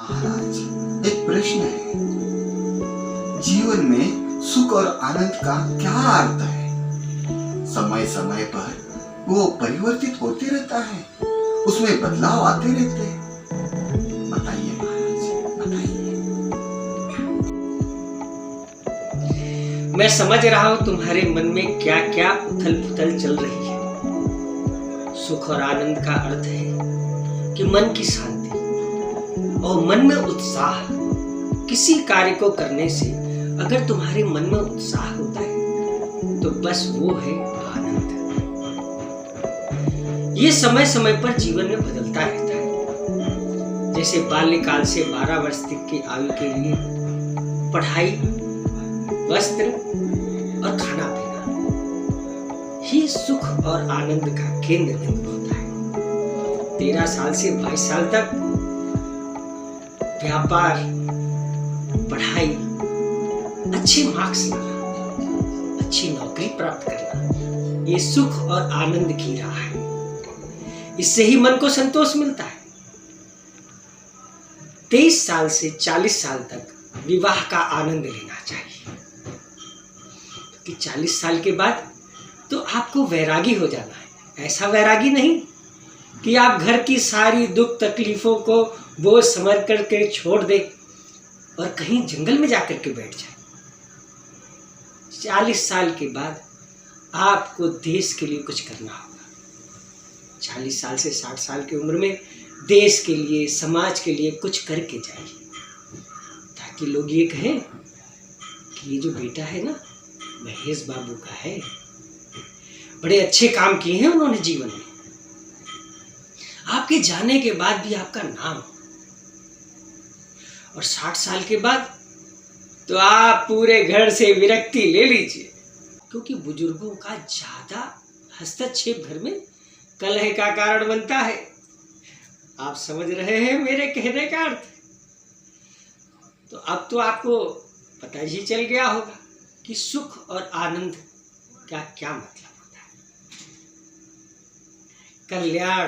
महाराज, एक प्रश्न है। जीवन में सुख और आनंद का क्या अर्थ है? समय समय पर वो परिवर्तित होते रहता है, उसमें बदलाव आते रहते हैं। बताइए महाराज, बताइए। मैं समझ रहा हूं तुम्हारे मन में क्या क्या उथल पुथल चल रही है। सुख और आनंद का अर्थ है कि मन की शांति और मन में उत्साह। किसी कार्य को करने से अगर तुम्हारे मन में उत्साह होता है तो बस वो है आनंद। ये समय समय पर जीवन में बदलता रहता है। जैसे बाल्यकाल से 12 वर्ष तक की आयु के लिए पढ़ाई, वस्त्र और खाना पीना ही सुख और आनंद का केंद्र बिंदु होता है। 13 साल से 22 साल तक व्यापार, पढ़ाई, अच्छे मार्क्स लाना, अच्छी नौकरी प्राप्त करना, ये सुख और आनंद की राह है। इससे ही मन को संतोष मिलता है। 23 साल से 40 साल तक विवाह का आनंद लेना चाहिए, क्योंकि 40 साल के बाद तो आपको वैरागी हो जाना है। ऐसा वैरागी नहीं कि आप घर की सारी दुख तकलीफों को बोझ समझ करके छोड़ दे और कहीं जंगल में जाकर के बैठ जाए। 40 साल के बाद आपको देश के लिए कुछ करना होगा। 40 साल से 60 साल की उम्र में देश के लिए, समाज के लिए कुछ करके जाइए, ताकि लोग ये कहें कि ये जो बेटा है ना, महेश बाबू का है, बड़े अच्छे काम किए हैं उन्होंने जीवन में। आपके जाने के बाद भी आपका नाम। और 60 साल के बाद तो आप पूरे घर से विरक्ति ले लीजिए, क्योंकि बुजुर्गों का ज्यादा हस्तक्षेप घर में कलह का कारण बनता है। आप समझ रहे हैं मेरे कहने का अर्थ? तो अब तो आपको पता ही चल गया होगा कि सुख और आनंद का क्या मतलब होता है। कल्याण